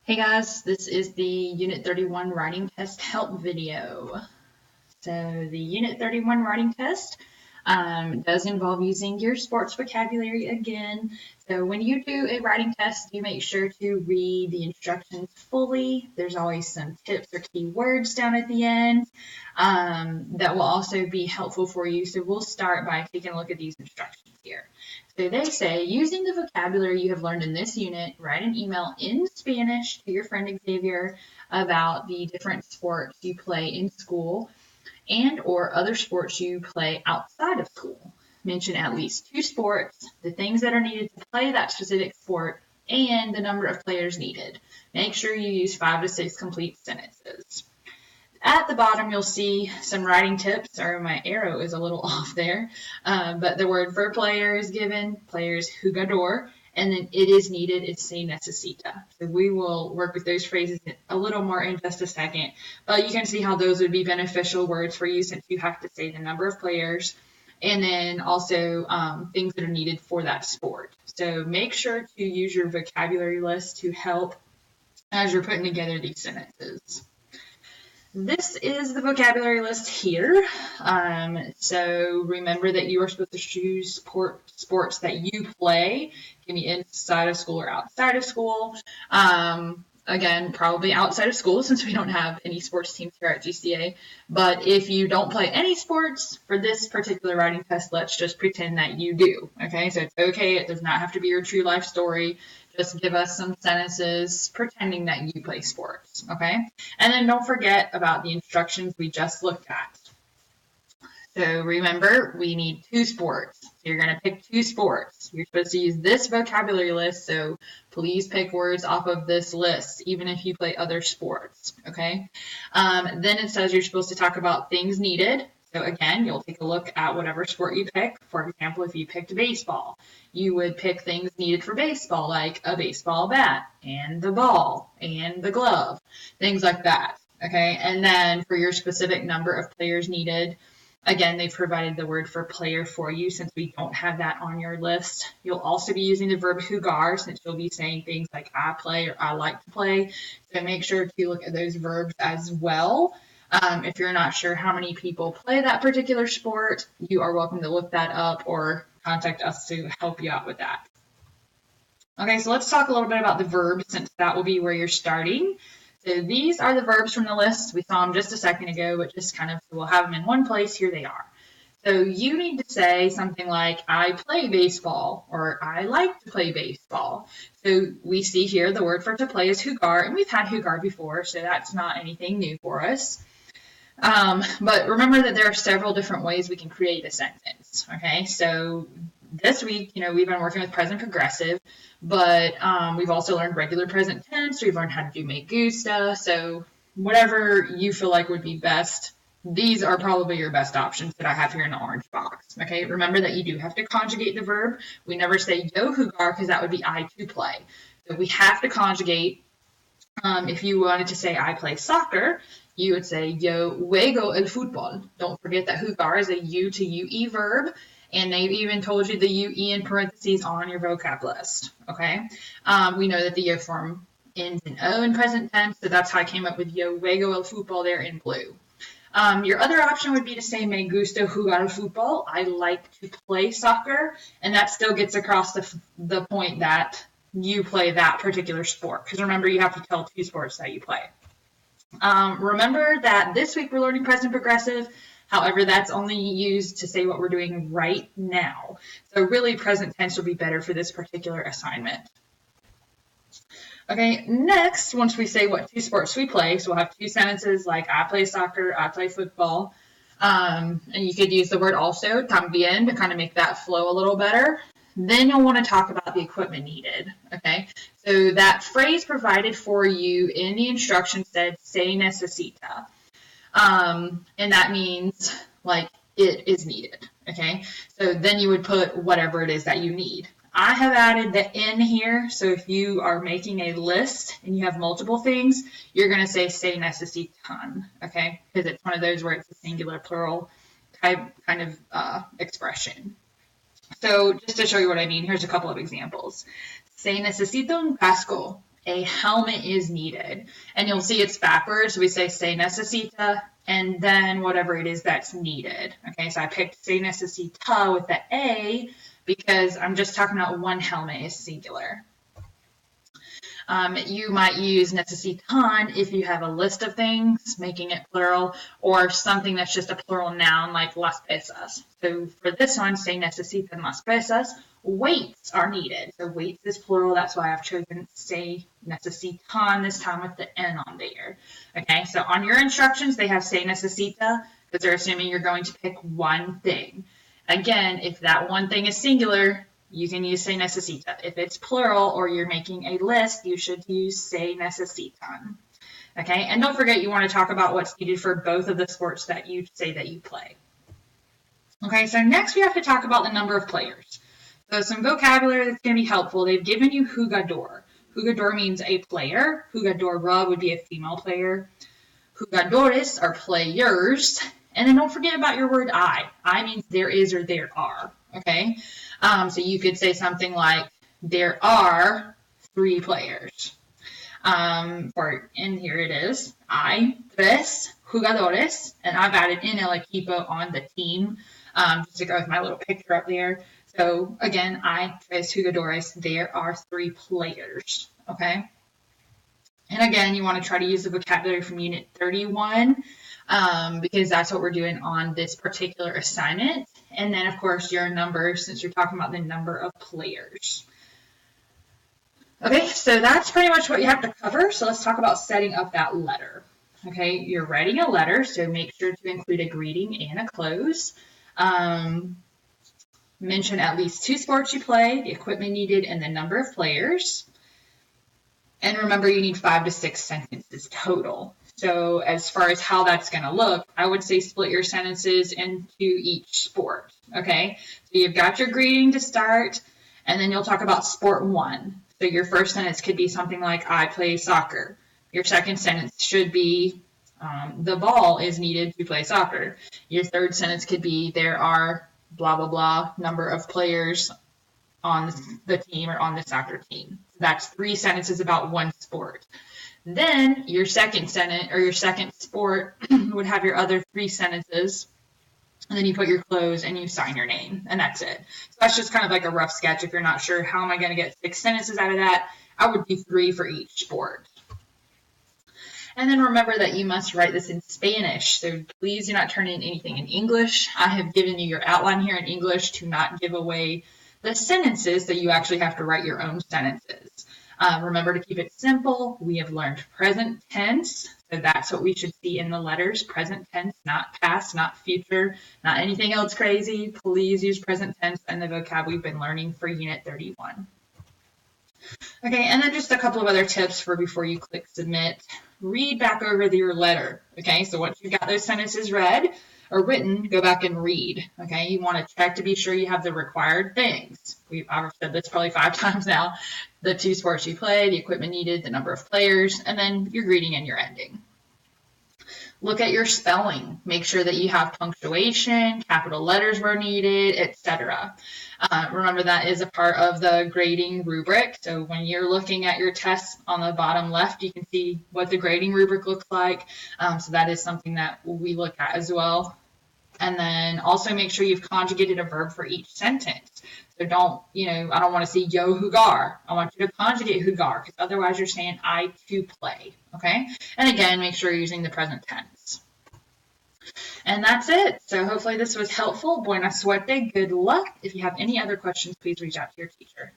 Hey guys, this is the Unit 31 writing test help video. So the Unit 31 writing test does involve using your sports vocabulary again. So when you do a writing test, you make sure to read the instructions fully. There's always some tips or key words down at the end that will also be helpful for you. So we'll start by taking a look at these instructions here. So they say, using the vocabulary you have learned in this unit, write an email in Spanish to your friend Xavier about the different sports you play in school and or other sports you play outside of school. Mention at least 2 sports, the things that are needed to play that specific sport, and the number of players needed. Make sure you use 5 to 6 complete sentences. At the bottom, you'll see some writing tips. Sorry, my arrow is a little off there, but the word for player is given, players jugador, and then it is needed is se necesita. So we will work with those phrases a little more in just a second, but you can see how those would be beneficial words for you since you have to say the number of players and then also things that are needed for that sport. So make sure to use your vocabulary list to help as you're putting together these sentences. This is the vocabulary list here. So remember that you are supposed to choose sports that you play. It can be inside of school or outside of school. Again, probably outside of school since we don't have any sports teams here at GCA. But if you don't play any sports for this particular writing test, let's just pretend that you do. Okay, so it's okay. It does not have to be your true life story. Just give us some sentences pretending that you play sports, okay? And then don't forget about the instructions we just looked at. So remember, we need 2 sports. So you're going to pick 2 sports. You're supposed to use this vocabulary list, so please pick words off of this list, even if you play other sports, okay? Then it says you're supposed to talk about things needed. So again, you'll take a look at whatever sport you pick. For example, if you picked baseball, you would pick things needed for baseball, like a baseball bat and the ball and the glove, things like that, okay? And then for your specific number of players needed, again, they've provided the word for player for you since we don't have that on your list. You'll also be using the verb jugar since you'll be saying things like I play or I like to play. So make sure to look at those verbs as well. If you're not sure how many people play that particular sport, you are welcome to look that up or contact us to help you out with that. Okay, so let's talk a little bit about the verbs since that will be where you're starting. So these are the verbs from the list. We saw them just a second ago, but just kind of, we'll have them in one place. Here they are. So you need to say something like, I play baseball, or I like to play baseball. So we see here the word for to play is jugar, and we've had jugar before, so that's not anything new for us. But remember that there are several different ways we can create a sentence, okay? So this week, we've been working with present progressive, but we've also learned regular present tense. We've learned how to do me gusta. So whatever you feel like would be best, these are probably your best options that I have here in the orange box, okay? Remember that you do have to conjugate the verb. We never say yo jugar because that would be I to play. So we have to conjugate. If you wanted to say I play soccer, you would say yo juego el fútbol. Don't forget that jugar is a U to UE verb, and they've even told you the UE in parentheses on your vocab list, okay? We know that the yo form ends in O in present tense, so that's how I came up with yo juego el fútbol there in blue. Your other option would be to say me gusta jugar al fútbol. I like to play soccer, and that still gets across the point that you play that particular sport, because remember, you have to tell 2 sports that you play. Remember that this week we're learning present progressive. However, that's only used to say what we're doing right now. So really, present tense will be better for this particular assignment. Okay, next, once we say what 2 sports we play, so we'll have 2 sentences like I play soccer, I play football. And you could use the word also, también, to kind of make that flow a little better. Then you'll want to talk about the equipment needed, okay? So that phrase provided for you in the instruction said, se necesita. And that means, like, it is needed, okay? So then you would put whatever it is that you need. I have added the in here, so if you are making a list and you have multiple things, you're going to say se necesitan, okay? Because it's one of those where it's a singular plural type kind of expression. So just to show you what I mean, here's a couple of examples. Se necesita un casco. a helmet is needed. And you'll see it's backwards. We say se necesita, and then whatever it is that's needed. Okay, so I picked se necesita with the A because I'm just talking about one helmet is singular. You might use necesitan if you have a list of things, making it plural, or something that's just a plural noun like las pesas. So for this one, se necesitan las pesas, weights are needed. So weights is plural, that's why I've chosen se necesitan this time with the N on there. Okay, so on your instructions, they have se necesita because they're assuming you're going to pick one thing. Again, if that one thing is singular, you can use se necesita. If it's plural or you're making a list, you should use se necesitan. Okay, and don't forget you want to talk about what's needed for both of the sports that you say that you play. Okay, so next we have to talk about the number of players. So some vocabulary that's going to be helpful. They've given you jugador. Jugador means a player. Jugadora would be a female player. Jugadores are players. And then don't forget about your word I. I means there is or there are. Okay, so you could say something like, there are 3 players. And here it is, hay 3 jugadores, and I've added in el equipo on the team, just to go with my little picture up there. So again, hay 3 jugadores, there are 3 players, okay? And again, you want to try to use the vocabulary from Unit 31, because that's what we're doing on this particular assignment. And then, of course, your numbers, since you're talking about the number of players. Okay, so that's pretty much what you have to cover. So let's talk about setting up that letter. Okay, you're writing a letter, so make sure to include a greeting and a close. Mention at least 2 sports you play, the equipment needed, and the number of players. And remember, you need 5 to 6 sentences total. So as far as how that's going to look, I would say split your sentences into each sport, okay? So you've got your greeting to start, and then you'll talk about sport 1. So your first sentence could be something like, I play soccer. Your second sentence should be, the ball is needed to play soccer. Your third sentence could be, there are blah, blah, blah, number of players on the team or on the soccer team. That's 3 sentences about one sport. Then your second sentence or your second sport would have your other 3 sentences, and then you put your close and you sign your name, and that's it. So that's just kind of like a rough sketch. If you're not sure how am I going to get 6 sentences out of that, I would do 3 for each sport. And then remember that you must write this in Spanish, so please do not turn in anything in English. I have given you your outline here in English to not give away the sentences, so you actually have to write your own sentences. Remember to keep it simple. We have learned present tense, so that's what we should see in the letters. Present tense, not past, not future, not anything else crazy. Please use present tense and the vocab we've been learning for Unit 31. Okay, and then just a couple of other tips for before you click submit. Read back over your letter. Okay, so once you've got those sentences read or written, go back and read. Okay, you want to check to be sure you have the required things. I've said this probably 5 times now. The 2 sports you play, the equipment needed, the number of players, and then your greeting and your ending. Look at your spelling. Make sure that you have punctuation, capital letters where needed, etc. Remember that is a part of the grading rubric. So when you're looking at your tests on the bottom left, you can see what the grading rubric looks like. So that is something that we look at as well. And then also make sure you've conjugated a verb for each sentence. So don't, I don't want to see yo jugar. I want you to conjugate jugar because otherwise you're saying I to play, okay? And again, make sure you're using the present tense. And that's it. So hopefully this was helpful. Buena suerte. Good luck. If you have any other questions, please reach out to your teacher.